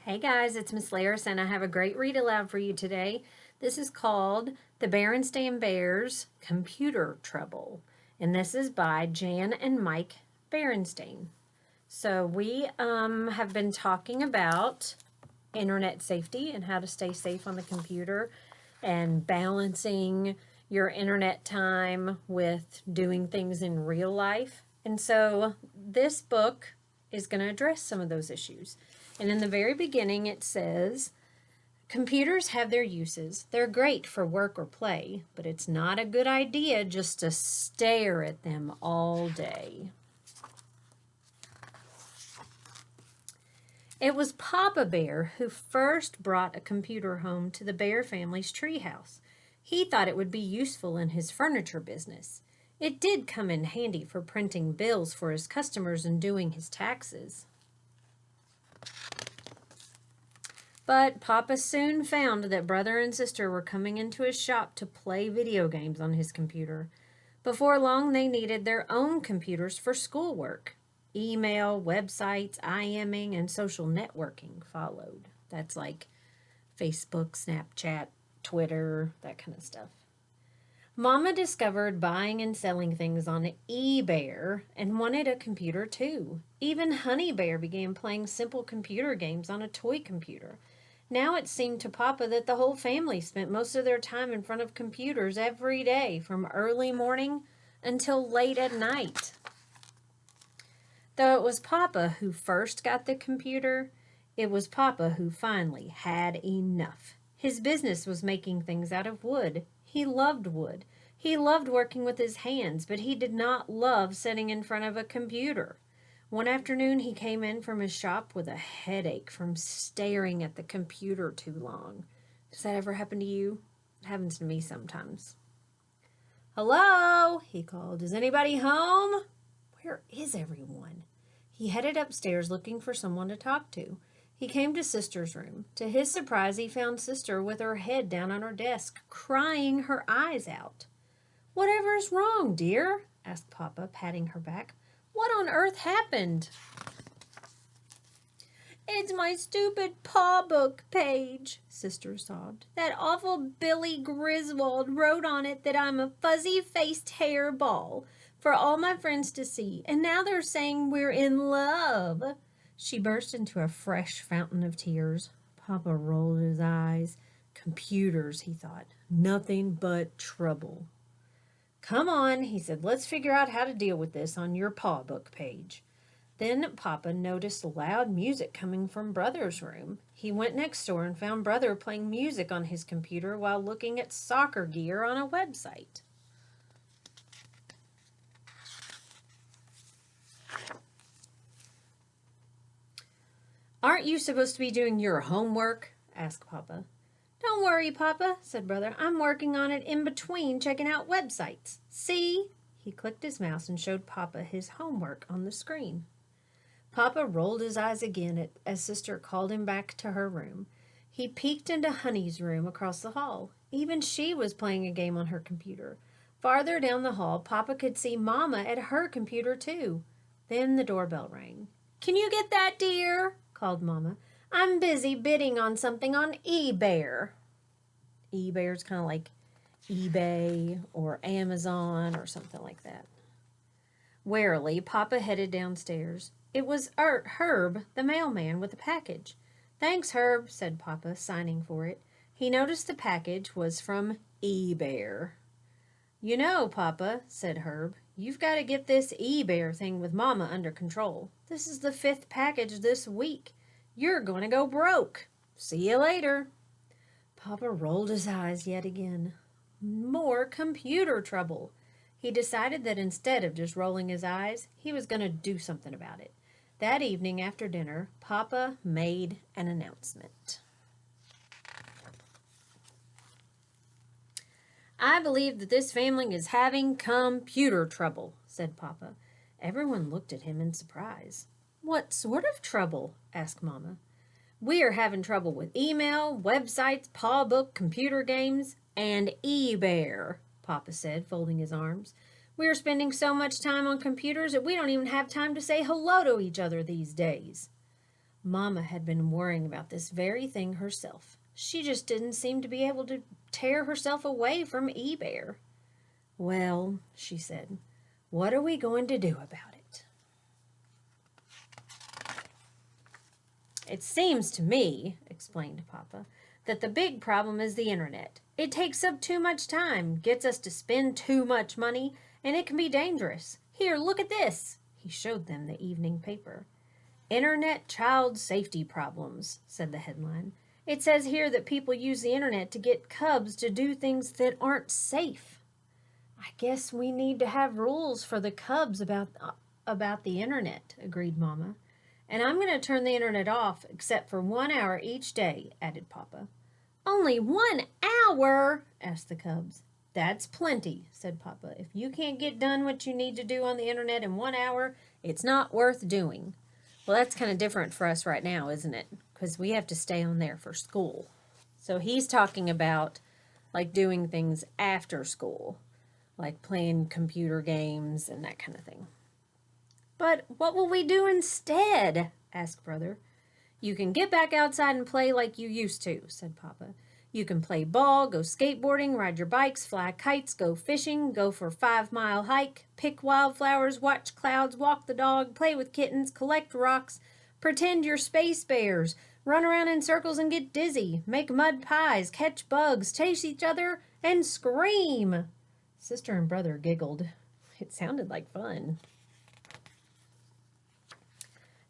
Hey guys, it's Miss Larison. I have a great read aloud for you today. This is called The Berenstain Bears Computer Trouble, and this is by Jan and Mike Berenstain. So we have been talking about internet safety and how to stay safe on the computer and balancing your internet time with doing things in real life. And so this book is going to address some of those issues. And in the very beginning, it says, computers have their uses. They're great for work or play, but it's not a good idea just to stare at them all day. It was Papa Bear who first brought a computer home to the Bear family's treehouse. He thought it would be useful in his furniture business. It did come in handy for printing bills for his customers and doing his taxes. But Papa soon found that brother and sister were coming into his shop to play video games on his computer. Before long, they needed their own computers for schoolwork. Email, websites, IMing, and social networking followed. That's like Facebook, Snapchat, Twitter, that kind of stuff. Mama discovered buying and selling things on eBear and wanted a computer too. Even Honey Bear began playing simple computer games on a toy computer. Now it seemed to Papa that the whole family spent most of their time in front of computers every day, from early morning until late at night. Though it was Papa who first got the computer, it was Papa who finally had enough. His business was making things out of wood. He loved wood. He loved working with his hands, but he did not love sitting in front of a computer. One afternoon, he came in from his shop with a headache from staring at the computer too long. Does that ever happen to you? It happens to me sometimes. "Hello," he called. "Is anybody home?" Where is everyone? He headed upstairs looking for someone to talk to. He came to Sister's room. To his surprise, he found Sister with her head down on her desk, crying her eyes out. "Whatever's wrong, dear?" asked Papa, patting her back. "What on earth happened?" "It's my stupid paw book page," Sister sobbed. "That awful Billy Griswold wrote on it that I'm a fuzzy-faced hairball for all my friends to see, and now they're saying we're in love." She burst into a fresh fountain of tears. Papa rolled his eyes. Computers, he thought. Nothing but trouble. "Come on," he said. "Let's figure out how to deal with this on your paw book page." Then Papa noticed loud music coming from Brother's room. He went next door and found Brother playing music on his computer while looking at soccer gear on a website. "Aren't you supposed to be doing your homework?" asked Papa. "Don't worry, Papa," said Brother. "I'm working on it in between checking out websites. See?" He clicked his mouse and showed Papa his homework on the screen. Papa rolled his eyes again as Sister called him back to her room. He peeked into Honey's room across the hall. Even she was playing a game on her computer. Farther down the hall, Papa could see Mama at her computer too. Then the doorbell rang. "Can you get that, dear?" called Mama. "I'm busy bidding on something on eBear." eBear's kind of like eBay or Amazon or something like that. Warily, Papa headed downstairs. It was Herb, the mailman, with a package. "Thanks, Herb," said Papa, signing for it. He noticed the package was from eBear. "You know, Papa," said Herb, "you've got to get this eBear thing with Mama under control. This is the 5th package this week. You're going to go broke. See you later." Papa rolled his eyes yet again. More computer trouble. He decided that instead of just rolling his eyes, he was going to do something about it. That evening after dinner, Papa made an announcement. "I believe that this family is having computer trouble," said Papa. Everyone looked at him in surprise. "What sort of trouble?" asked Mama. "We are having trouble with email, websites, paw book, computer games, and eBear," Papa said, folding his arms. "We are spending so much time on computers that we don't even have time to say hello to each other these days." Mama had been worrying about this very thing herself. She just didn't seem to be able to tear herself away from eBear. Well, she said, what are we going to do about it? It seems to me, explained Papa, that the big problem is the internet. It takes up too much time, gets us to spend too much money, and it can be dangerous. Here, look at this. He showed them the evening paper. Internet child safety problems, said the headline. It says here that people use the internet to get cubs to do things that aren't safe. I guess we need to have rules for the cubs about the internet, agreed Mama. And I'm going to turn the internet off except for 1 hour each day, added Papa. Only 1 hour? Asked the cubs. That's plenty, said Papa. If you can't get done what you need to do on the internet in 1 hour, it's not worth doing. Well, that's kind of different for us right now, isn't it? Because we have to stay on there for school. So he's talking about like doing things after school, like playing computer games and that kind of thing. But what will we do instead? Asked Brother. You can get back outside and play like you used to, said Papa. You can play ball, go skateboarding, ride your bikes, fly kites, go fishing, go for a 5-mile hike, pick wildflowers, watch clouds, walk the dog, play with kittens, collect rocks, pretend you're space bears, run around in circles and get dizzy, make mud pies, catch bugs, chase each other, and scream. Sister and Brother giggled. It sounded like fun.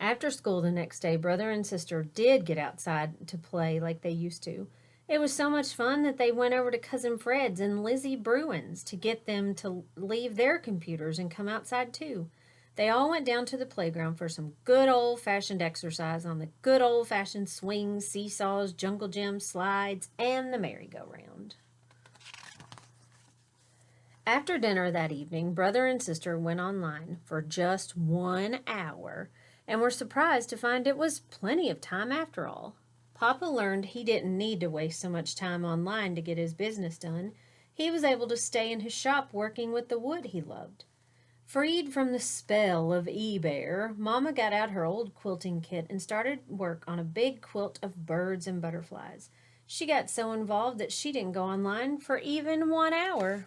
After school the next day, Brother and Sister did get outside to play like they used to. It was so much fun that they went over to Cousin Fred's and Lizzie Bruin's to get them to leave their computers and come outside too. They all went down to the playground for some good old-fashioned exercise on the good old-fashioned swings, seesaws, jungle gym, slides, and the merry-go-round. After dinner that evening, Brother and Sister went online for just 1 hour and were surprised to find it was plenty of time after all. Papa learned he didn't need to waste so much time online to get his business done. He was able to stay in his shop working with the wood he loved. Freed from the spell of eBear, Mama got out her old quilting kit and started work on a big quilt of birds and butterflies. She got so involved that she didn't go online for even 1 hour.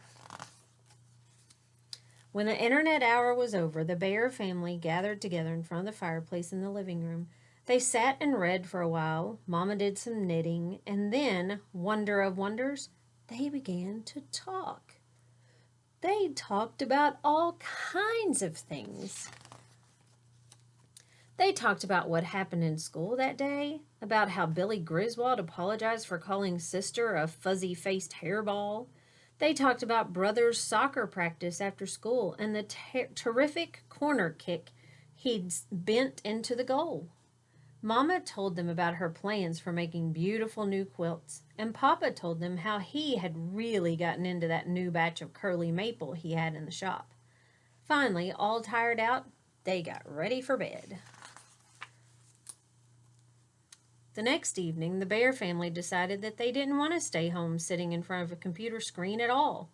When the internet hour was over, the Bear family gathered together in front of the fireplace in the living room. They sat and read for a while. Mama did some knitting, and then, wonder of wonders, they began to talk. They talked about all kinds of things. They talked about what happened in school that day, about how Billy Griswold apologized for calling Sister a fuzzy-faced hairball. They talked about Brother's soccer practice after school and the terrific corner kick he'd bent into the goal. Mama told them about her plans for making beautiful new quilts, and Papa told them how he had really gotten into that new batch of curly maple he had in the shop. Finally, all tired out, they got ready for bed. The next evening, the Bear family decided that they didn't want to stay home sitting in front of a computer screen at all.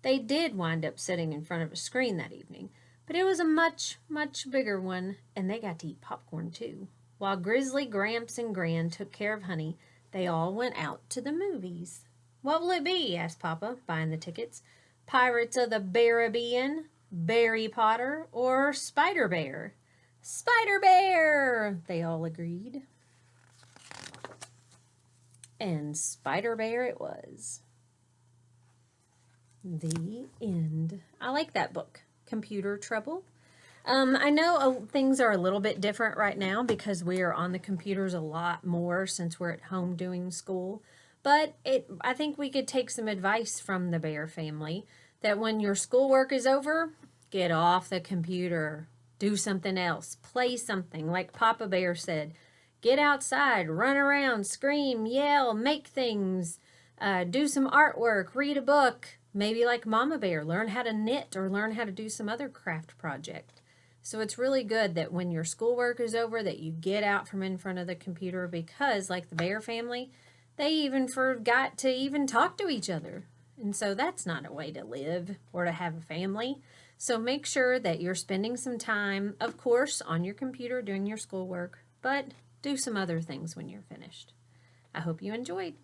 They did wind up sitting in front of a screen that evening, but it was a much, much bigger one, and they got to eat popcorn too. While Grizzly, Gramps, and Gran took care of Honey, they all went out to the movies. What will it be? Asked Papa, buying the tickets. Pirates of the Caribbean, Barry Potter, or Spider Bear? Spider Bear! They all agreed. And Spider Bear it was. The end. I like that book, Computer Trouble. I know things are a little bit different right now because we are on the computers a lot more since we're at home doing school. But I think we could take some advice from the Bear family that when your schoolwork is over, get off the computer. Do something else. Play something. Like Papa Bear said, get outside, run around, scream, yell, make things, do some artwork, read a book. Maybe like Mama Bear, learn how to knit or learn how to do some other craft project. So it's really good that when your schoolwork is over that you get out from in front of the computer because, like the Bear family, they even forgot to even talk to each other. And so that's not a way to live or to have a family. So make sure that you're spending some time, of course, on your computer doing your schoolwork, but Do some other things when you're finished. I hope you enjoyed.